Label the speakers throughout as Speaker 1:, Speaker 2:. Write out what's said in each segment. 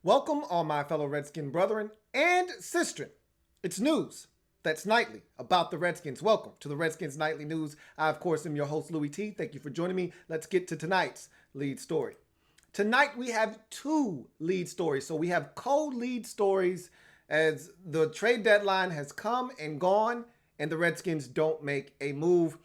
Speaker 1: Welcome, all my fellow Redskin brethren and sistren. It's news that's nightly about the Redskins. Welcome to the Redskins Nightly News. I, of course, am your host, Louie T. Thank you for joining me. Let's get to tonight's lead story. Tonight, we have two lead stories. So we have co-lead stories as the trade deadline has come and gone and the Redskins don't make a move.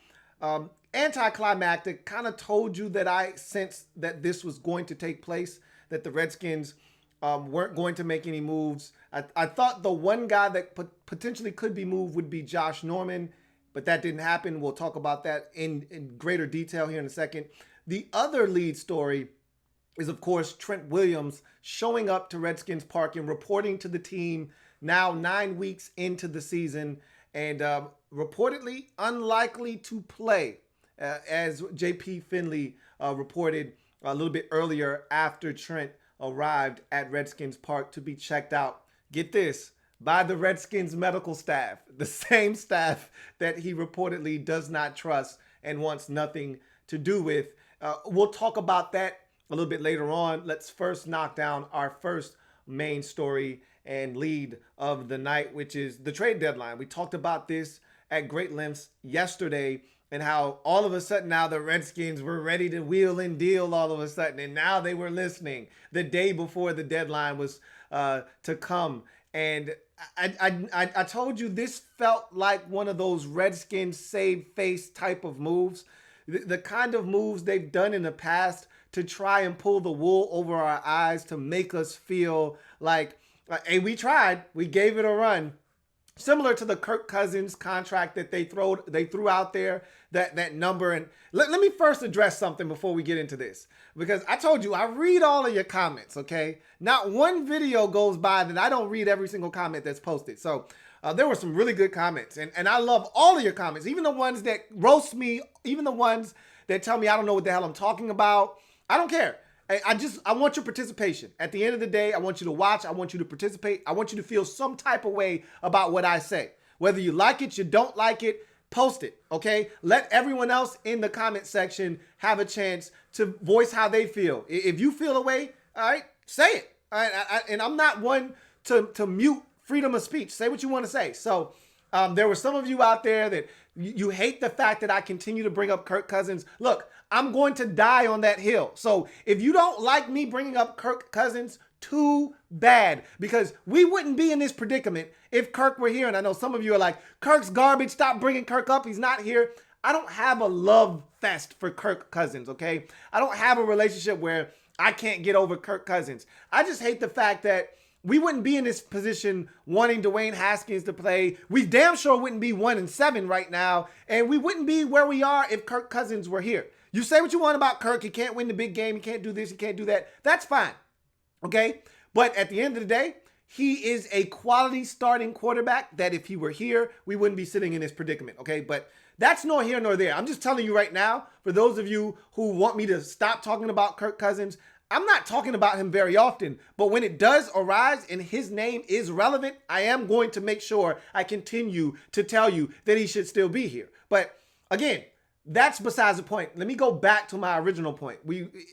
Speaker 1: Anticlimactic, kind of told you that I sensed that this was going to take place, that the Redskins weren't going to make any moves. I thought the one guy that potentially could be moved would be Josh Norman, but that didn't happen. We'll talk about that in greater detail here in a second. The other lead story is, of course, Trent Williams showing up to Redskins Park and reporting to the team now 9 weeks into the season and reportedly unlikely to play, as JP Finley reported a little bit earlier after Trent arrived at Redskins Park to be checked out, get this, by the Redskins medical staff, the same staff that he reportedly does not trust and wants nothing to do with. We'll talk about that a little bit later on. Let's first knock down our first main story and lead of the night, which is the trade deadline. We talked about this at great lengths yesterday and how all of a sudden now the Redskins were ready to wheel and deal all of a sudden. And now they were listening the day before the deadline was to come. And I told you this felt like one of those Redskins save face type of moves. The kind of moves they've done in the past to try and pull the wool over our eyes to make us feel like, hey, we tried, we gave it a run. Similar to the Kirk Cousins contract that they threw out there, that number. And let me first address something before we get into this, because I told you I read all of your comments, okay? Not one video goes by that I don't read every single comment that's posted. So there were some really good comments, and I love all of your comments, even the ones that roast me, even the ones that tell me I don't know what the hell I'm talking about. I don't care. I want your participation. At the end of the day, I want you to watch. I want you to participate. I want you to feel some type of way about what I say. Whether you like it, you don't like it, post it, okay? Let everyone else in the comment section have a chance to voice how they feel. If you feel a way, all right, say it. All right, and I'm not one to mute freedom of speech. Say what you want to say. So there were some of you out there that you hate the fact that I continue to bring up Kirk Cousins. Look, I'm going to die on that hill. So if you don't like me bringing up Kirk Cousins, too bad, because we wouldn't be in this predicament if Kirk were here. And I know some of you are like, Kirk's garbage. Stop bringing Kirk up. He's not here. I don't have a love fest for Kirk Cousins, okay? I don't have a relationship where I can't get over Kirk Cousins. I just hate the fact that we wouldn't be in this position wanting Dwayne Haskins to play. We damn sure wouldn't be 1-7 right now. And we wouldn't be where we are if Kirk Cousins were here. You say what you want about Kirk. He can't win the big game. He can't do this. He can't do that. That's fine. Okay. But at the end of the day, he is a quality starting quarterback that if he were here, we wouldn't be sitting in this predicament. Okay. But that's nor here nor there. I'm just telling you right now, for those of you who want me to stop talking about Kirk Cousins, I'm not talking about him very often, but when it does arise and his name is relevant, I am going to make sure I continue to tell you that he should still be here. But again, that's besides the point. Let me go back to my original point.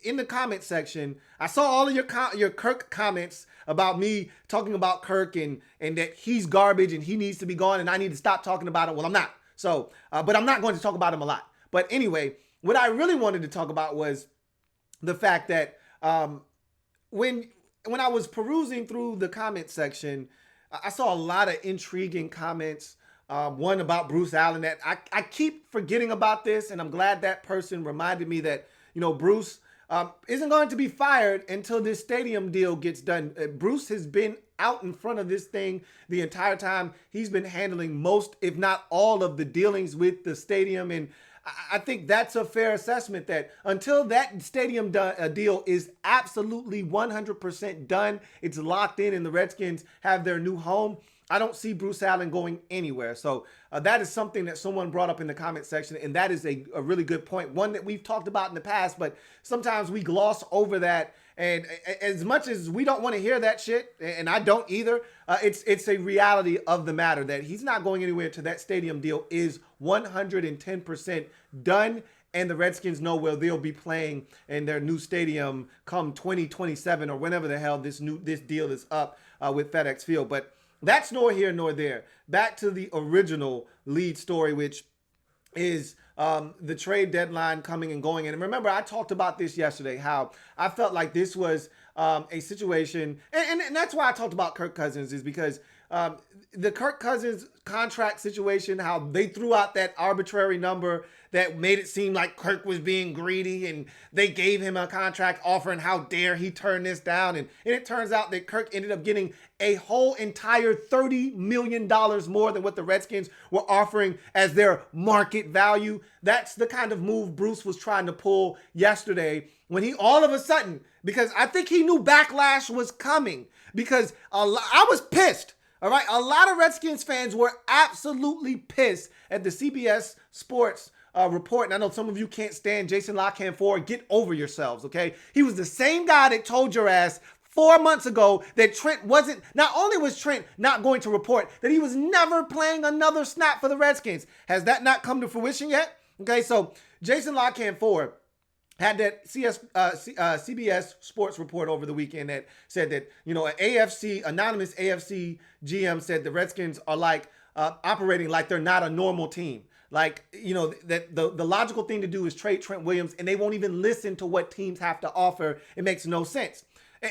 Speaker 1: In the comment section, I saw all of your Kirk comments about me talking about Kirk and that he's garbage and he needs to be gone and I need to stop talking about it. Well, I'm not. So, but I'm not going to talk about him a lot. But anyway, what I really wanted to talk about was the fact that when I was perusing through the comment section, I saw a lot of intriguing comments. One about Bruce Allen that I keep forgetting about this, and I'm glad that person reminded me that, Bruce isn't going to be fired until this stadium deal gets done. Bruce has been out in front of this thing the entire time. He's been handling most, if not all, of the dealings with the stadium, and I think that's a fair assessment that until that stadium deal is absolutely 100% done, it's locked in and the Redskins have their new home, I don't see Bruce Allen going anywhere. So that is something that someone brought up in the comment section, and that is a really good point. One that we've talked about in the past, but sometimes we gloss over that. And as much as we don't want to hear that shit, and I don't either, it's a reality of the matter that he's not going anywhere until that stadium deal is 110% done and the Redskins know where they'll be playing in their new stadium come 2027 or whenever the hell this deal is up with FedEx Field. But that's nor here nor there. Back to the original lead story, which is the trade deadline coming and going. And remember, I talked about this yesterday, how I felt like this was a situation, and that's why I talked about Kirk Cousins, is because the Kirk Cousins contract situation, how they threw out that arbitrary number that made it seem like Kirk was being greedy, and they gave him a contract offer, and how dare he turn this down. And it turns out that Kirk ended up getting a whole entire $30 million more than what the Redskins were offering as their market value. That's the kind of move Bruce was trying to pull yesterday when he all of a sudden, because I think he knew backlash was coming, because I was pissed. All right, a lot of Redskins fans were absolutely pissed at the CBS Sports report. And I know some of you can't stand Jason La Canfora. Get over yourselves, okay? He was the same guy that told your ass 4 months ago that Trent wasn't, not only was Trent not going to report, that he was never playing another snap for the Redskins. Has that not come to fruition yet? Okay, so Jason La Canfora had that CBS Sports report over the weekend that said that, an anonymous AFC GM said the Redskins are like operating like they're not a normal team. Like, that the logical thing to do is trade Trent Williams, and they won't even listen to what teams have to offer. It makes no sense.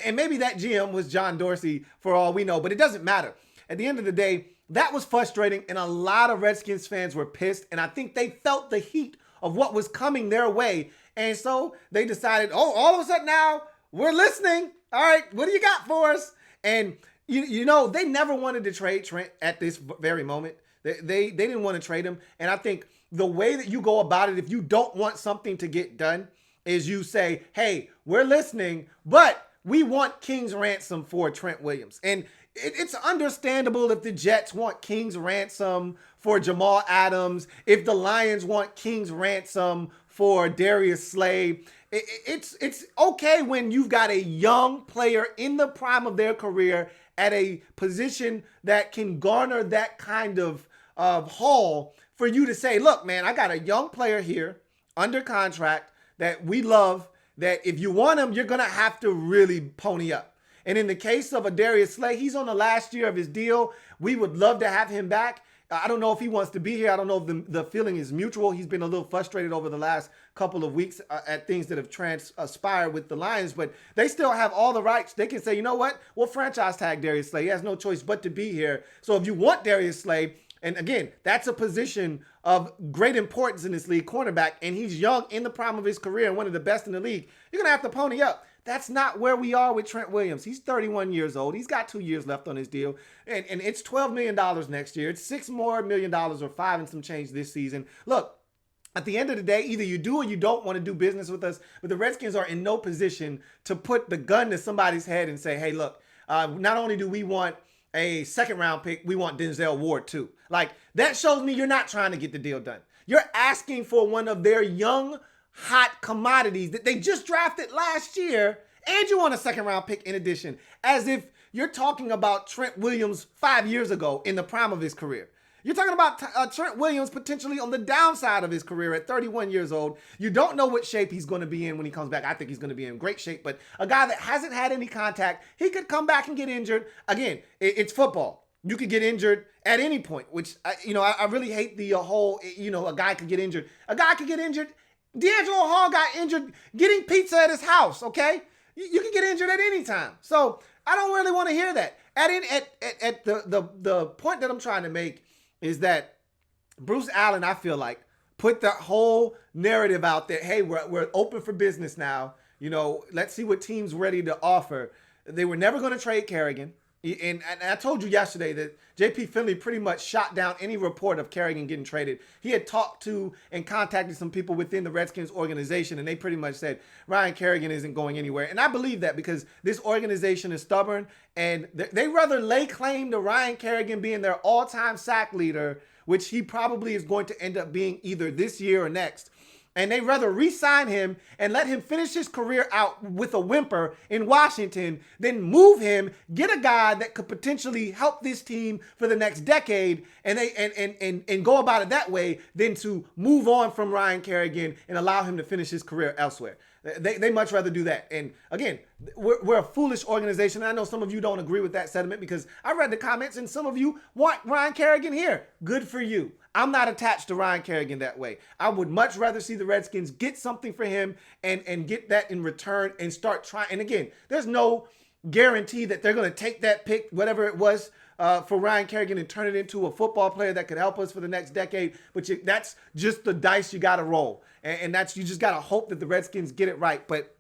Speaker 1: And maybe that GM was John Dorsey for all we know, but it doesn't matter. At the end of the day, that was frustrating, and a lot of Redskins fans were pissed, and I think they felt the heat of what was coming their way. And so they decided, all of a sudden now we're listening. All right, what do you got for us? And, they never wanted to trade Trent at this very moment. They didn't want to trade him. And I think the way that you go about it, if you don't want something to get done, is you say, hey, we're listening, but we want King's ransom for Trent Williams. And it's understandable if the Jets want King's ransom for Jamal Adams, if the Lions want King's ransom for Darius Slay. It's okay when you've got a young player in the prime of their career at a position that can garner that kind of haul for you to say, look, man, I got a young player here under contract that we love, that if you want him, you're going to have to really pony up. And in the case of a Darius Slay, he's on the last year of his deal. We would love to have him back. I don't know if he wants to be here. I don't know if the feeling is mutual. He's been a little frustrated over the last couple of weeks at things that have transpired with the Lions, but they still have all the rights. They can say, you know what? We'll franchise tag Darius Slay. He has no choice but to be here. So if you want Darius Slay, and again, that's a position of great importance in this league, cornerback, and he's young in the prime of his career and one of the best in the league, you're going to have to pony up. That's not where we are with Trent Williams. He's 31 years old. He's got 2 years left on his deal. And it's $12 million next year. It's $6 million more or 5 and some change this season. Look, at the end of the day, either you do or you don't want to do business with us. But the Redskins are in no position to put the gun to somebody's head and say, hey, look, not only do we want a second-round pick, we want Denzel Ward too. Like, that shows me you're not trying to get the deal done. You're asking for one of their young, hot commodities that they just drafted last year, and you want a second-round pick in addition, as if you're talking about Trent Williams 5 years ago in the prime of his career. You're talking about Trent Williams potentially on the downside of his career at 31 years old. You don't know what shape he's going to be in when he comes back. I think he's going to be in great shape, but a guy that hasn't had any contact, he could come back and get injured. Again, it's football. You could get injured at any point, which, I really hate the whole, a guy could get injured. A guy could get injured. D'Angelo Hall got injured getting pizza at his house, okay? You can get injured at any time. So I don't really want to hear that. At the point that I'm trying to make is that Bruce Allen, I feel like, put the whole narrative out there. Hey, we're open for business now. Let's see what teams ready to offer. They were never going to trade Kerrigan. And I told you yesterday that J.P. Finley pretty much shot down any report of Kerrigan getting traded. He had talked to and contacted some people within the Redskins organization, and they pretty much said Ryan Kerrigan isn't going anywhere. And I believe that because this organization is stubborn, and they rather lay claim to Ryan Kerrigan being their all-time sack leader, which he probably is going to end up being either this year or next, And they'd rather re-sign him and let him finish his career out with a whimper in Washington than move him, get a guy that could potentially help this team for the next decade, and go about it that way than to move on from Ryan Kerrigan and allow him to finish his career elsewhere. They much rather do that. And again, we're a foolish organization. And I know some of you don't agree with that sentiment because I read the comments and some of you want Ryan Kerrigan here. Good for you. I'm not attached to Ryan Kerrigan that way. I would much rather see the Redskins get something for him and get that in return and start trying. And again, there's no guarantee that they're going to take that pick, whatever it was, for Ryan Kerrigan and turn it into a football player that could help us for the next decade. But that's just the dice you got to roll. And that's, you just got to hope that the Redskins get it right. But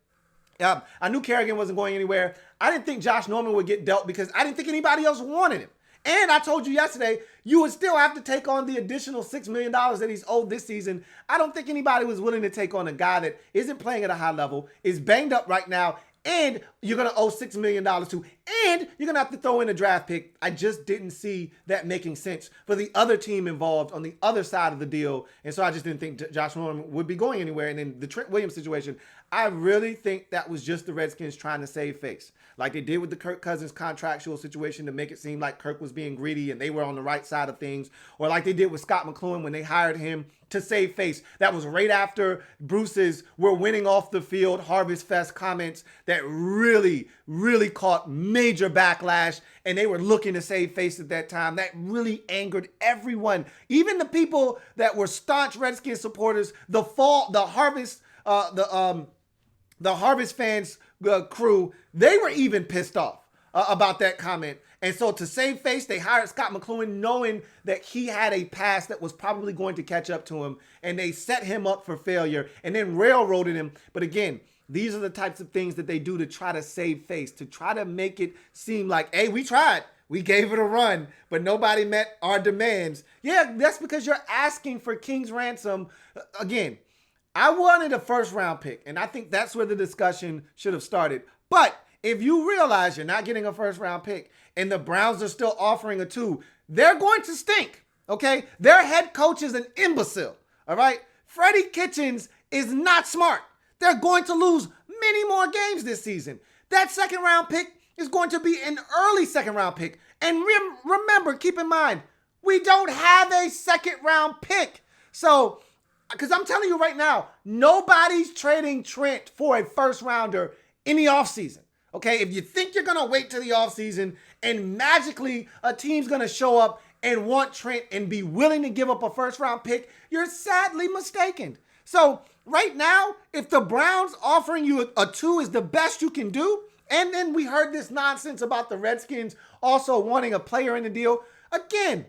Speaker 1: I knew Kerrigan wasn't going anywhere. I didn't think Josh Norman would get dealt because I didn't think anybody else wanted him. And I told you yesterday, you would still have to take on the additional $6 million that he's owed this season. I don't think anybody was willing to take on a guy that isn't playing at a high level, is banged up right now, and you're going to owe $6 million to, and you're going to have to throw in a draft pick. I just didn't see that making sense for the other team involved on the other side of the deal. And so I just didn't think Josh Norman would be going anywhere. And then the Trent Williams situation, I really think that was just the Redskins trying to save face, like they did with the Kirk Cousins contractual situation to make it seem like Kirk was being greedy and they were on the right side of things, or like they did with Scott McCloughan when they hired him to save face. That was right after Bruce's "we're winning off the field" Harvest Fest comments that really, really caught major backlash, and they were looking to save face at that time. That really angered everyone, even the people that were staunch Redskins supporters. The Harvest fans crew, they were even pissed off about that comment. And so to save face, they hired Scott McCloughan knowing that he had a past that was probably going to catch up to him, and they set him up for failure and then railroaded him. But again, these are the types of things that they do to try to save face, to try to make it seem like, hey, we tried. We gave it a run, but nobody met our demands. Yeah, that's because you're asking for king's ransom. Again, I wanted a first-round pick, and I think that's where the discussion should have started. But if you realize you're not getting a first-round pick and the Browns are still offering a 2, they're going to stink, okay? Their head coach is an imbecile, all right? Freddie Kitchens is not smart. They're going to lose many more games this season. That second-round pick is going to be an early second-round pick. And remember, keep in mind, we don't have a second-round pick. So, because I'm telling you right now, nobody's trading Trent for a first-rounder in the offseason. Okay, if you think you're going to wait till the offseason and magically a team's going to show up and want Trent and be willing to give up a first-round pick, you're sadly mistaken. So right now, if the Browns offering you a 2 is the best you can do, and then we heard this nonsense about the Redskins also wanting a player in the deal, again,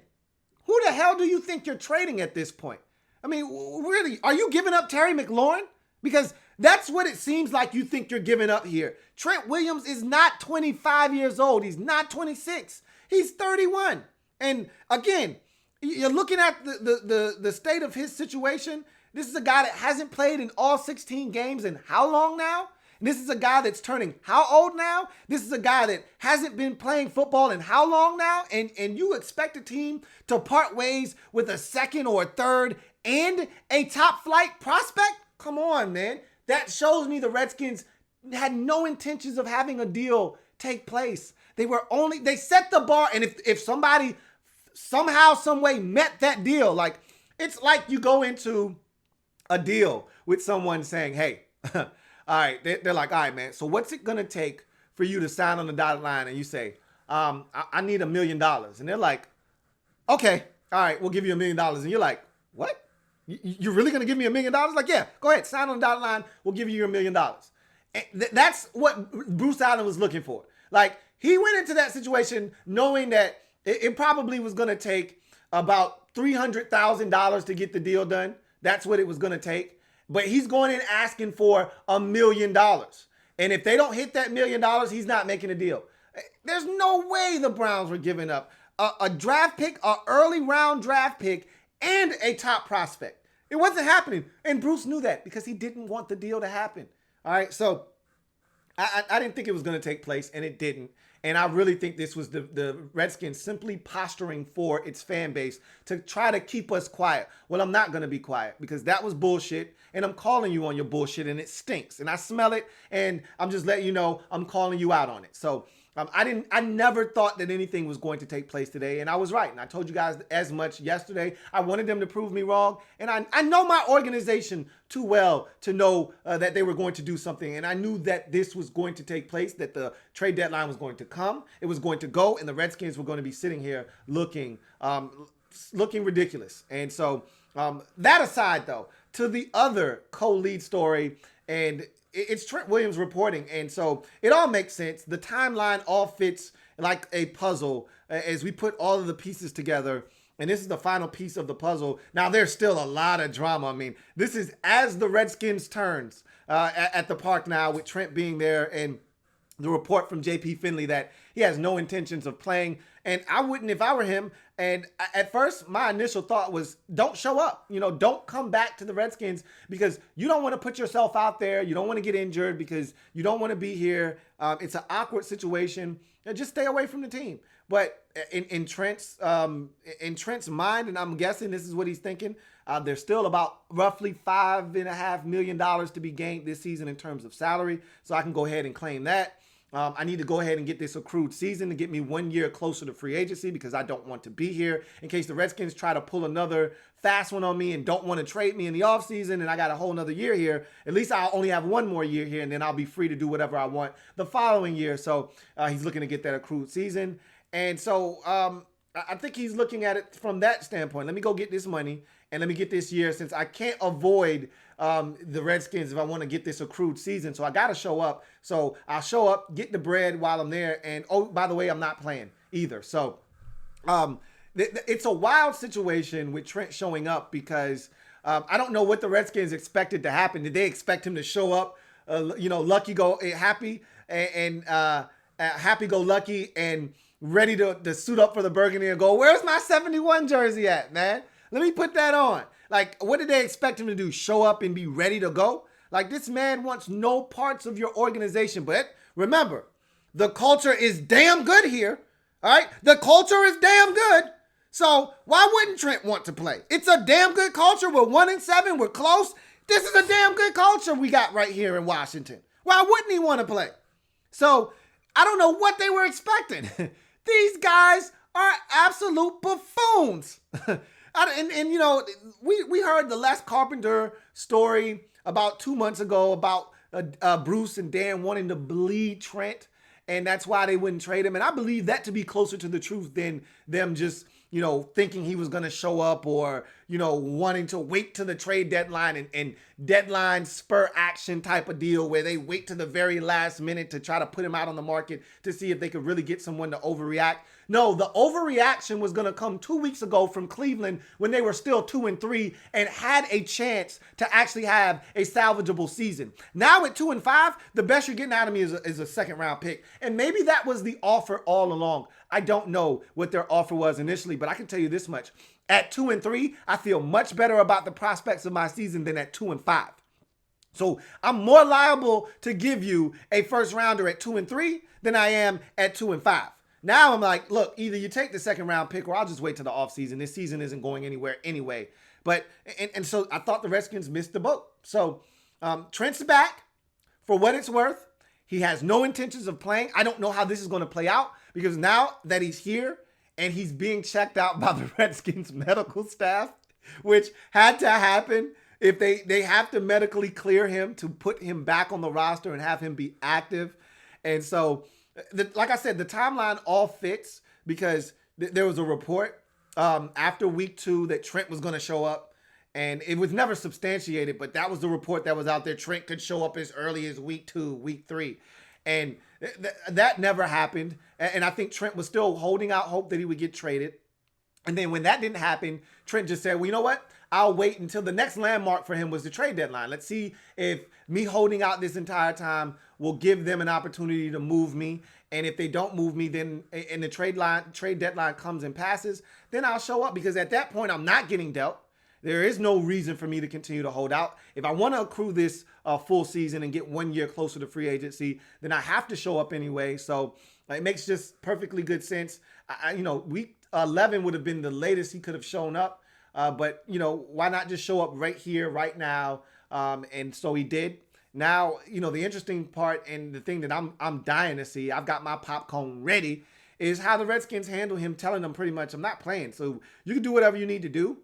Speaker 1: who the hell do you think you're trading at this point? I mean, really, are you giving up Terry McLaurin? Because that's what it seems like you think you're giving up here. Trent Williams is not 25 years old. He's not 26. He's 31. And again, you're looking at the state of his situation. This is a guy that hasn't played in all 16 games in how long now? This is a guy that's turning how old now? This is a guy that hasn't been playing football in how long now? And you expect a team to part ways with a second or a third and a top flight prospect? Come on, man. That shows me the Redskins had no intentions of having a deal take place. They set the bar, and if somebody somehow, some way met that deal, like it's like you go into a deal with someone saying, hey, all right, they're like, all right, man, so what's it going to take for you to sign on the dotted line? And you say, I need $1 million. And they're like, okay, all right, we'll give you $1 million. And you're like, what? You're really going to give me $1 million? Like, yeah, go ahead, sign on the dotted line. We'll give you your $1 million. And that's what Bruce Allen was looking for. Like, he went into that situation knowing that it probably was going to take about $300,000 to get the deal done. That's what it was going to take. But he's going in asking for $1 million. And if they don't hit that $1 million, he's not making a deal. There's no way the Browns were giving up a draft pick, an early round draft pick, and a top prospect. It wasn't happening. And Bruce knew that because he didn't want the deal to happen. All right. So I didn't think it was going to take place, and it didn't. And I really think this was the Redskins simply posturing for its fan base to try to keep us quiet. Well, I'm not going to be quiet because that was bullshit, and I'm calling you on your bullshit, and it stinks, and I smell it, and I'm just letting you know I'm calling you out on it. So I never thought that anything was going to take place today, and I was right. And I told you guys as much yesterday. I wanted them to prove me wrong, and I know my organization too well to know that they were going to do something. And I knew that this was going to take place, that the trade deadline was going to come, it was going to go, and the Redskins were going to be sitting here looking ridiculous. And so that aside, though, to the other co-lead story, and it's Trent Williams reporting, and so it all makes sense. The timeline all fits like a puzzle as we put all of the pieces together, and this is the final piece of the puzzle. Now, there's still a lot of drama. I mean, this is as the Redskins turns at the park now, with Trent being there, and the report from JP Finley that he has no intentions of playing. And I wouldn't if I were him. And at first, my initial thought was, don't show up. Don't come back to the Redskins because you don't want to put yourself out there. You don't want to get injured because you don't want to be here. It's an awkward situation. Just stay away from the team. But in Trent's mind, and I'm guessing this is what he's thinking, there's still about roughly $5.5 million to be gained this season in terms of salary. So I can go ahead and claim that. I need to go ahead and get this accrued season to get me 1 year closer to free agency because I don't want to be here in case the Redskins try to pull another fast one on me and don't want to trade me in the offseason and I got a whole nother year here. At least I'll only have 1 more year here and then I'll be free to do whatever I want the following year. So he's looking to get that accrued season. And so I think he's looking at it from that standpoint. Let me go get this money and let me get this year since I can't avoid the Redskins if I want to get this accrued season. So I got to show up. So I'll show up, get the bread while I'm there. And, oh, by the way, I'm not playing either. So it's a wild situation with Trent showing up because I don't know what the Redskins expected to happen. Did they expect him to show up, happy and happy-go-lucky and ready to suit up for the burgundy and go, where's my 71 jersey at, man? Let me put that on. Like, what did they expect him to do? Show up and be ready to go? Like, this man wants no parts of your organization. But remember, the culture is damn good here. All right? The culture is damn good. So why wouldn't Trent want to play? It's a damn good culture. We're 1-7. We're close. This is a damn good culture we got right here in Washington. Why wouldn't he want to play? So I don't know what they were expecting. These guys are absolute buffoons. We heard the Les Carpenter story about 2 months ago about Bruce and Dan wanting to bleed Trent, and that's why they wouldn't trade him. And I believe that to be closer to the truth than them just, thinking he was going to show up or, wanting to wait to the trade deadline and deadline spur action type of deal where they wait to the very last minute to try to put him out on the market to see if they could really get someone to overreact. No, the overreaction was going to come 2 weeks ago from Cleveland when they were still 2-3 and had a chance to actually have a salvageable season. Now at 2-5, the best you're getting out of me is a second round pick. And maybe that was the offer all along. I don't know what their offer was initially, but I can tell you this much. At 2-3, I feel much better about the prospects of my season than at 2-5. So I'm more liable to give you a first rounder at 2-3 than I am at 2-5. Now I'm like, look, either you take the second round pick or I'll just wait till the offseason. This season isn't going anywhere anyway. But and so I thought the Redskins missed the boat. So Trent's back for what it's worth. He has no intentions of playing. I don't know how this is going to play out because now that he's here and he's being checked out by the Redskins medical staff, which had to happen if they have to medically clear him to put him back on the roster and have him be active. And so like I said, the timeline all fits because there was a report after week 2 that Trent was going to show up, and it was never substantiated, but that was the report that was out there. Trent could show up as early as week 2, week 3, and that never happened. And I think Trent was still holding out hope that he would get traded. And then when that didn't happen, Trent just said, well, you know what? I'll wait until the next landmark for him was the trade deadline. Let's see if me holding out this entire time will give them an opportunity to move me. And if they don't move me, then and the trade deadline comes and passes, then I'll show up because at that point I'm not getting dealt. There is no reason for me to continue to hold out. If I want to accrue this full season and get 1 year closer to free agency, then I have to show up anyway. So it makes just perfectly good sense. Week 11 would have been the latest he could have shown up. But why not just show up right here, right now? And so he did. Now, the interesting part and the thing that I'm dying to see, I've got my popcorn ready, is how the Redskins handle him, telling them pretty much, I'm not playing. So you can do whatever you need to do,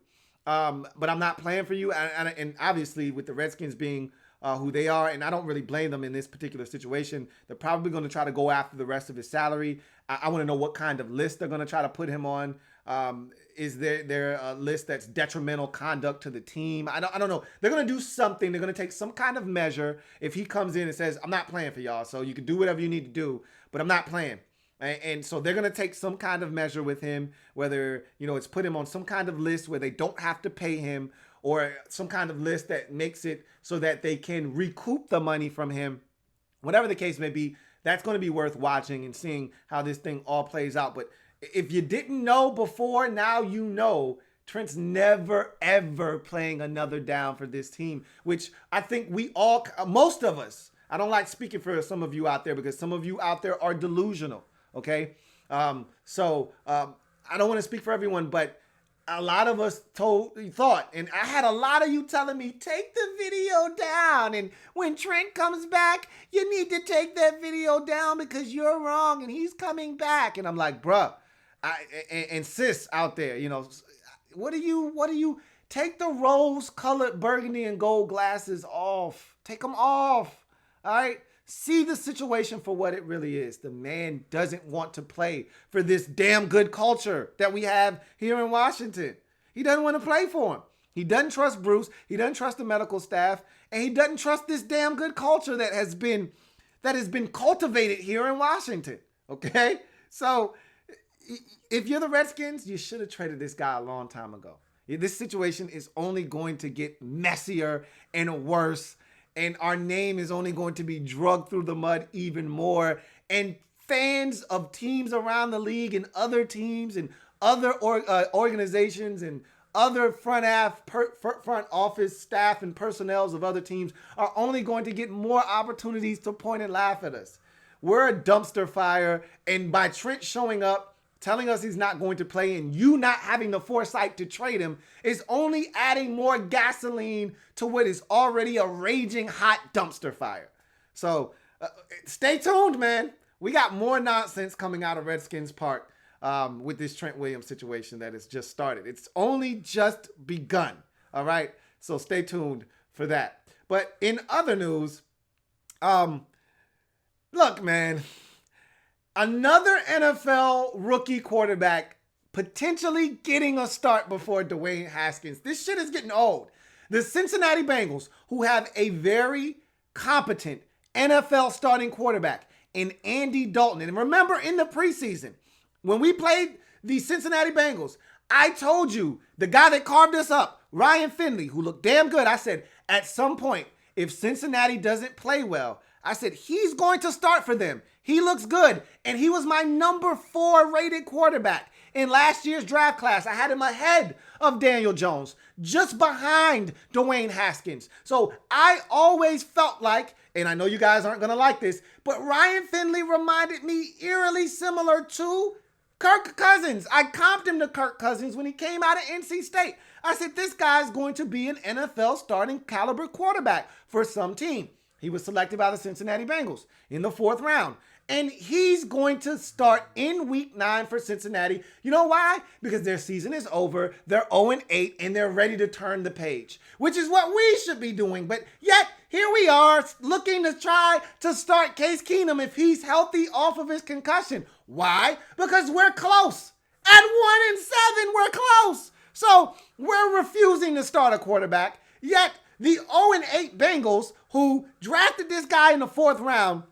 Speaker 1: but I'm not playing for you. And obviously, with the Redskins being who they are, and I don't really blame them in this particular situation, they're probably going to try to go after the rest of his salary. I want to know what kind of list they're going to try to put him on. Is there a list that's detrimental conduct to the team? I don't know. They're going to do something. They're going to take some kind of measure if he comes in and says, I'm not playing for y'all, so you can do whatever you need to do, but I'm not playing. And so they're going to take some kind of measure with him, whether, it's put him on some kind of list where they don't have to pay him, or some kind of list that makes it so that they can recoup the money from him. Whatever the case may be, that's going to be worth watching and seeing how this thing all plays out. But if you didn't know before, now you know. Trent's never, ever playing another down for this team, which I think most of us, I don't like speaking for some of you out there because some of you out there are delusional, okay? I don't want to speak for everyone, but a lot of us thought, and I had a lot of you telling me, take the video down. And when Trent comes back, you need to take that video down because you're wrong and he's coming back. And I'm like, bruh, and sis out there, what do you take the rose-colored burgundy and gold glasses off? Take them off, all right? See the situation for what it really is. The man doesn't want to play for this damn good culture that we have here in Washington. He doesn't want to play for him. He doesn't trust Bruce. He doesn't trust the medical staff. And he doesn't trust this damn good culture that has been cultivated here in Washington. Okay? So if you're the Redskins, you should have traded this guy a long time ago. This situation is only going to get messier and worse. And our name is only going to be drugged through the mud even more. And fans of teams around the league and other teams and other organizations and other front office staff and personnel of other teams are only going to get more opportunities to point and laugh at us. We're a dumpster fire. And by Trent showing up, telling us he's not going to play, and you not having the foresight to trade him is only adding more gasoline to what is already a raging hot dumpster fire. So stay tuned, man. We got more nonsense coming out of Redskins Park with this Trent Williams situation that has just started. It's only just begun, all right? So stay tuned for that. But in other news, look, man, another NFL rookie quarterback potentially getting a start before Dwayne Haskins. This shit is getting old. The Cincinnati Bengals, who have a very competent NFL starting quarterback in Andy Dalton. And remember in the preseason, when we played the Cincinnati Bengals, I told you the guy that carved us up, Ryan Finley, who looked damn good, I said, at some point, if Cincinnati doesn't play well, I said, he's going to start for them. He looks good. And he was my number 4 rated quarterback in last year's draft class. I had him ahead of Daniel Jones, just behind Dwayne Haskins. So I always felt like, and I know you guys aren't going to like this, but Ryan Finley reminded me eerily similar to Kirk Cousins. I comped him to Kirk Cousins when he came out of NC State. I said, this guy's going to be an NFL starting caliber quarterback for some team. He was selected by the Cincinnati Bengals in the 4th round. And he's going to start in week 9 for Cincinnati. You know why? Because their season is over. They're 0-8 and they're ready to turn the page, which is what we should be doing. But yet, here we are looking to try to start Case Keenum if he's healthy off of his concussion. Why? Because we're close. At 1-7, we're close. So we're refusing to start a quarterback. Yet, the 0-8 Bengals, who drafted this guy in the 4th round,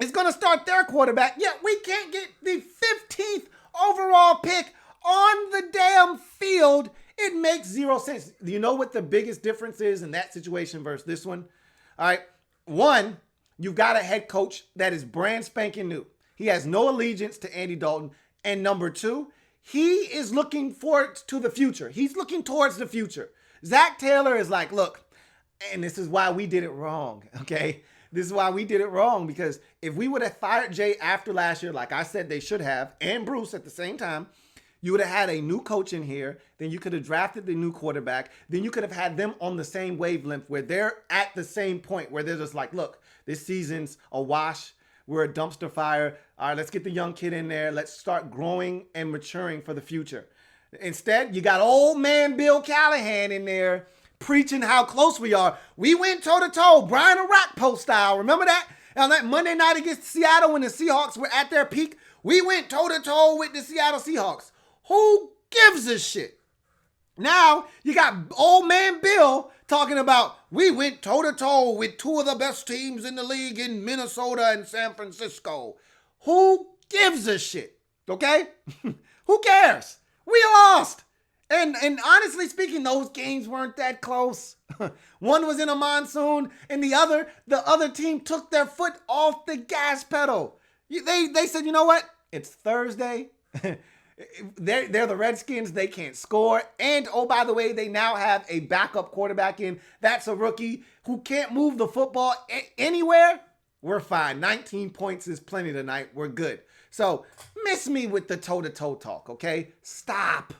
Speaker 1: is going to start their quarterback, yet we can't get the 15th overall pick on the damn field. It makes zero sense. Do you know what the biggest difference is in that situation versus this one? All right. One, you've got a head coach that is brand spanking new. He has no allegiance to Andy Dalton. And number 2, he is looking forward to the future. He's looking towards the future. Zach Taylor is like, look, and this is why we did it wrong, okay? This is why we did it wrong, because if we would have fired Jay after last year, like I said they should have, and Bruce at the same time, you would have had a new coach in here. Then you could have drafted the new quarterback. Then you could have had them on the same wavelength where they're at the same point where they're just like, look, this season's a wash. We're a dumpster fire. All right, let's get the young kid in there. Let's start growing and maturing for the future. Instead, you got old man Bill Callahan in there preaching how close we are. We went toe-to-toe, Brian Rockpost style. Remember that? On that Monday night against Seattle when the Seahawks were at their peak, we went toe-to-toe with the Seattle Seahawks. Who gives a shit? Now, you got old man Bill talking about we went toe-to-toe with two of the best teams in the league in Minnesota and San Francisco. Who gives a shit? Okay? Who cares? We lost. And honestly speaking, those games weren't that close. One was in a monsoon, and the other team took their foot off the gas pedal. They said, you know what? It's Thursday. They're the Redskins. They can't score. And, oh, by the way, they now have a backup quarterback in. That's a rookie who can't move the football anywhere. We're fine. 19 points is plenty tonight. We're good. So miss me with the toe-to-toe talk, okay? Stop.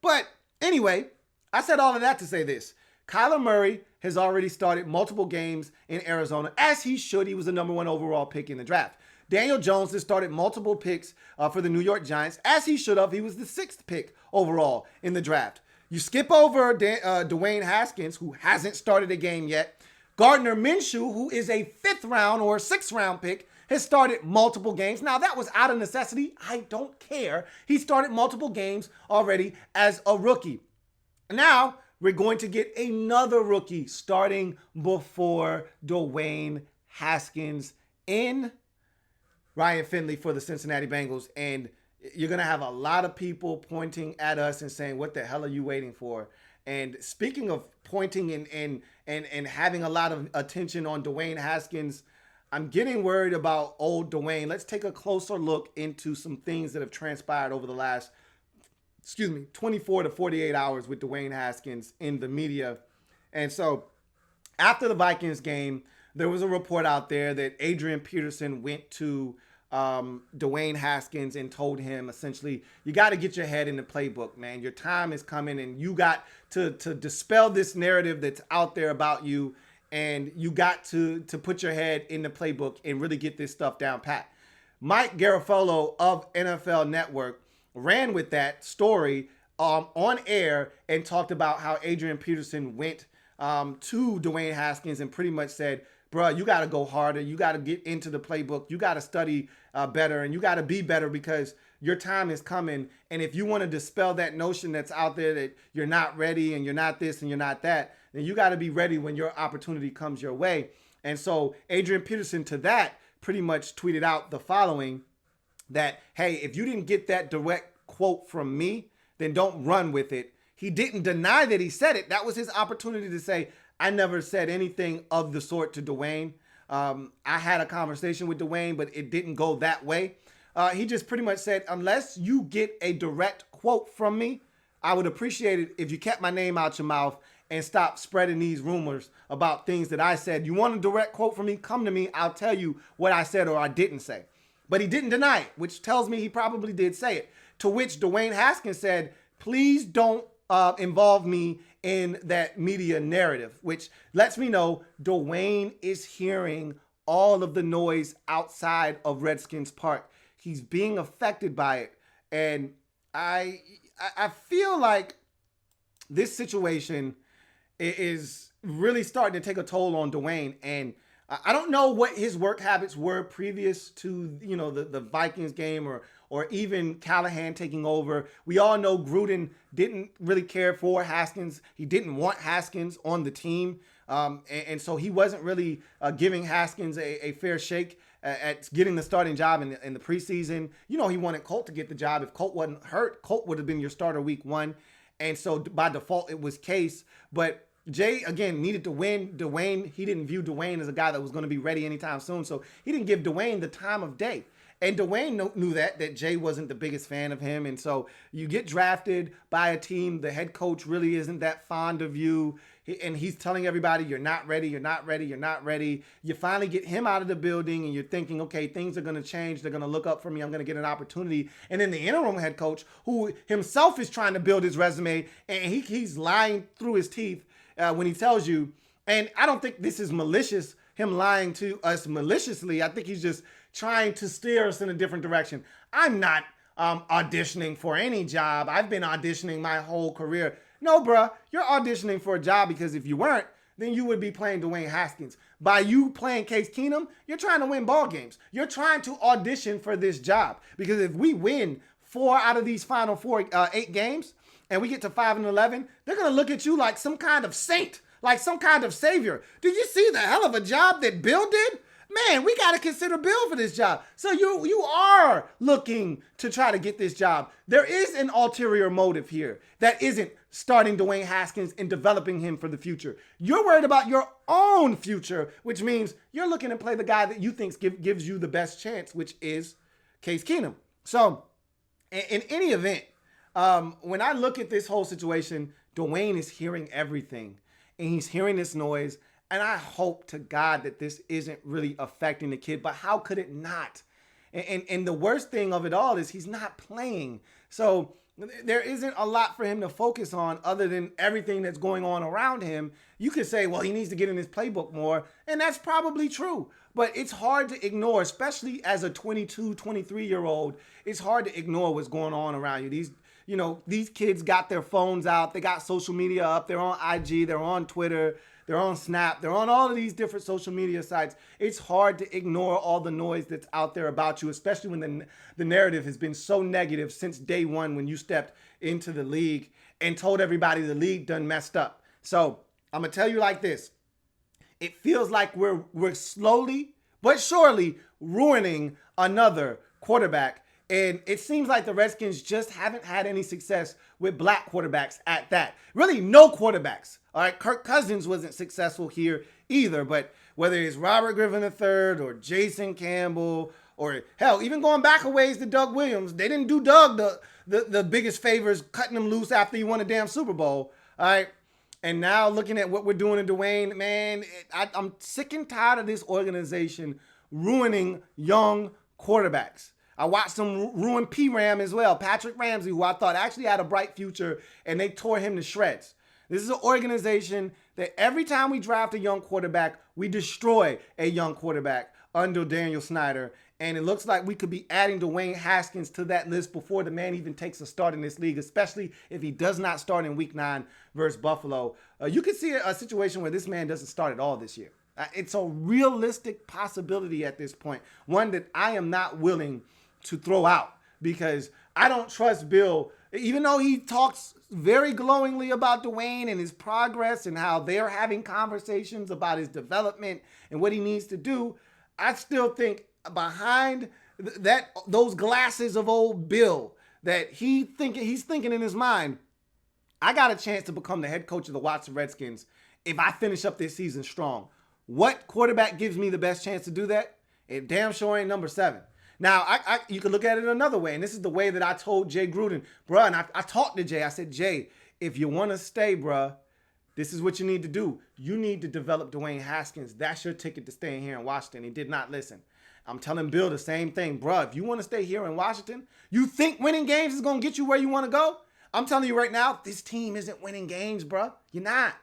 Speaker 1: But anyway, I said all of that to say this. Kyler Murray has already started multiple games in Arizona, as he should. He was the number 1 overall pick in the draft. Daniel Jones has started multiple picks for the New York Giants, as he should have. He was the 6th pick overall in the draft. You skip over Dwayne Haskins, who hasn't started a game yet. Gardner Minshew, who is a 5th round or 6th round pick, has started multiple games. Now, that was out of necessity. I don't care. He started multiple games already as a rookie. Now, we're going to get another rookie starting before Dwayne Haskins in Ryan Finley for the Cincinnati Bengals. And you're going to have a lot of people pointing at us and saying, what the hell are you waiting for? And speaking of pointing and having a lot of attention on Dwayne Haskins, I'm getting worried about old Dwayne. Let's take a closer look into some things that have transpired over the last, 24 to 48 hours with Dwayne Haskins in the media. And so after the Vikings game, there was a report out there that Adrian Peterson went to Dwayne Haskins and told him essentially, you got to get your head in the playbook, man. Your time is coming and you got to dispel this narrative that's out there about you. And you got to put your head in the playbook and really get this stuff down pat. Mike Garafolo of NFL Network ran with that story on air and talked about how Adrian Peterson went to Dwayne Haskins and pretty much said, bro, you got to go harder. You got to get into the playbook. You got to study better and you got to be better because your time is coming. And if you want to dispel that notion that's out there that you're not ready and you're not this and you're not that, then you got to be ready when your opportunity comes your way. And so Adrian Peterson to that pretty much tweeted out the following, that, hey, if you didn't get that direct quote from me, then don't run with it. He didn't deny that he said it. That was his opportunity to say, I never said anything of the sort to Dwayne. I had a conversation with Dwayne, but it didn't go that way. He just pretty much said, unless you get a direct quote from me, I would appreciate it if you kept my name out your mouth and stop spreading these rumors about things that I said. You want a direct quote from me? Come to me. I'll tell you what I said or I didn't say. But he didn't deny it, which tells me he probably did say it. To which Dwayne Haskins said, please don't involve me in that media narrative, which lets me know Dwayne is hearing all of the noise outside of Redskins Park. He's being affected by it. And I feel like this situation is really starting to take a toll on Dwayne. And I don't know what his work habits were previous to, the Vikings game or even Callahan taking over. We all know Gruden didn't really care for Haskins. He didn't want Haskins on the team. And so he wasn't really giving Haskins a fair shake at getting the starting job in the preseason. He wanted Colt to get the job. If Colt wasn't hurt, Colt would have been your starter week 1. And so by default, it was Case. But Jay, again, needed to win. Dwayne, he didn't view Dwayne as a guy that was going to be ready anytime soon. So he didn't give Dwayne the time of day. And Dwayne knew that Jay wasn't the biggest fan of him. And so you get drafted by a team, the head coach really isn't that fond of you. And he's telling everybody, you're not ready, you're not ready, you're not ready. You finally get him out of the building and you're thinking, okay, things are going to change. They're going to look up for me. I'm going to get an opportunity. And then the interim head coach, who himself is trying to build his resume, and he's lying through his teeth when he tells you. And I don't think this is malicious, him lying to us maliciously. I think he's just trying to steer us in a different direction. I'm not auditioning for any job. I've been auditioning my whole career. No, bruh, you're auditioning for a job because if you weren't, then you would be playing Dwayne Haskins. By you playing Case Keenum, you're trying to win ball games. You're trying to audition for this job. Because if we win 4 out of these final 8 games, and we get to 5-11, they're going to look at you like some kind of saint, like some kind of savior. Did you see the hell of a job that Bill did? Man, we got to consider Bill for this job. So you are looking to try to get this job. There is an ulterior motive here that isn't starting Dwayne Haskins and developing him for the future. You're worried about your own future, which means you're looking to play the guy that you think gives you the best chance, which is Case Keenum. So in any event, when I look at this whole situation, Dwayne is hearing everything, and he's hearing this noise. And I hope to God that this isn't really affecting the kid, but how could it not? And the worst thing of it all is he's not playing. So there isn't a lot for him to focus on other than everything that's going on around him. You could say, well, he needs to get in his playbook more. And that's probably true. But it's hard to ignore, especially as a 22, 23-year-old. It's hard to ignore what's going on around you. These kids got their phones out. They got social media up. They're on IG. They're on Twitter. They're on Snap. They're on all of these different social media sites. It's hard to ignore all the noise that's out there about you, especially when the narrative has been so negative since day one when you stepped into the league and told everybody the league done messed up. So I'm going to tell you like this. It feels like we're slowly but surely ruining another quarterback. And it seems like the Redskins just haven't had any success with black quarterbacks at that. Really, no quarterbacks. All right, Kirk Cousins wasn't successful here either. But whether it's Robert Griffin III or Jason Campbell or, hell, even going back a ways to Doug Williams, they didn't do Doug the biggest favors cutting him loose after he won a damn Super Bowl. All right. And now looking at what we're doing to Dwayne, man, I'm sick and tired of this organization ruining young quarterbacks. I watched them ruin P-Ram as well, Patrick Ramsey, who I thought actually had a bright future, and they tore him to shreds. This is an organization that every time we draft a young quarterback, we destroy a young quarterback under Daniel Snyder. And it looks like we could be adding Dwayne Haskins to that list before the man even takes a start in this league, especially if he does not start in Week 9 versus Buffalo. You could see a situation where this man doesn't start at all this year. It's a realistic possibility at this point, one that I am not willing to throw out because I don't trust Bill, even though he talks very glowingly about Dwayne and his progress and how they're having conversations about his development and what he needs to do. I still think behind those glasses of old Bill that he's thinking in his mind, I got a chance to become the head coach of the Washington Redskins if I finish up this season strong. What quarterback gives me the best chance to do that? It damn sure ain't number 7. Now, you can look at it another way, and this is the way that I told Jay Gruden. Bruh, and I talked to Jay. I said, Jay, if you want to stay, bruh, this is what you need to do. You need to develop Dwayne Haskins. That's your ticket to staying here in Washington. He did not listen. I'm telling Bill the same thing. Bruh, if you want to stay here in Washington, you think winning games is going to get you where you want to go? I'm telling you right now, this team isn't winning games, bruh. You're not.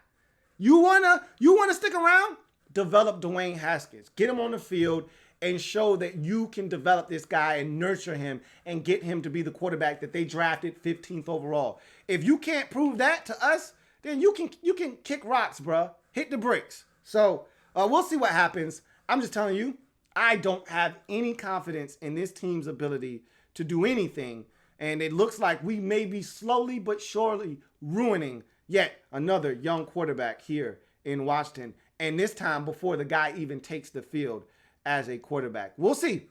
Speaker 1: You wanna stick around? Develop Dwayne Haskins. Get him on the field and show that you can develop this guy and nurture him and get him to be the quarterback that they drafted 15th overall. If you can't prove that to us, then you can kick rocks, bruh. Hit the bricks. So we'll see what happens. I'm just telling you, I don't have any confidence in this team's ability to do anything. And it looks like we may be slowly but surely ruining yet another young quarterback here in Washington. And this time before the guy even takes the field as a quarterback. We'll see.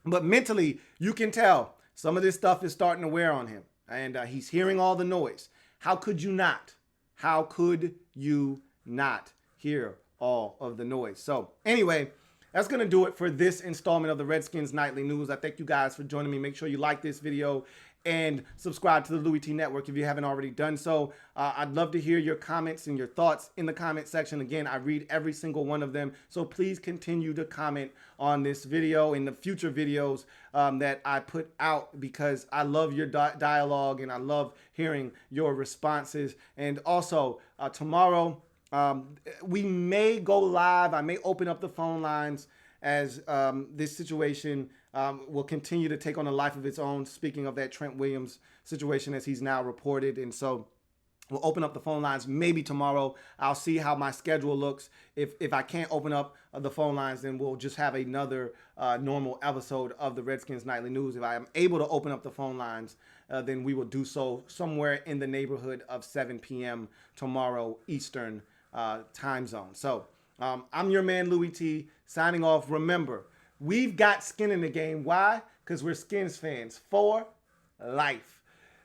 Speaker 1: But mentally, you can tell some of this stuff is starting to wear on him. And he's hearing all the noise. How could you not? How could you not hear all of the noise? So anyway, that's going to do it for this installment of the Redskins Nightly News. I thank you guys for joining me. Make sure you like this video and subscribe to the Louie T Network if you haven't already done so. I'd love to hear your comments and your thoughts in the comment section. Again, I read every single one of them, so please continue to comment on this video and the future videos that I put out, because I love your dialogue and I love hearing your responses. And also, tomorrow, we may go live. I may open up the phone lines as this situation will continue to take on a life of its own. Speaking of that Trent Williams situation, as he's now reported. And so we'll open up the phone lines maybe tomorrow. I'll see how my schedule looks. If I can't open up the phone lines, then we'll just have another normal episode of the Redskins Nightly News. If I am able to open up the phone lines, then we will do so somewhere in the neighborhood of 7 p.m. tomorrow Eastern time zone. So I'm your man, Louie T, signing off. Remember, we've got skin in the game. Why? Because we're Skins fans for life.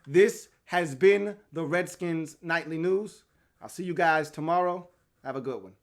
Speaker 1: This has been the Redskins Nightly News. I'll see you guys tomorrow. Have a good one.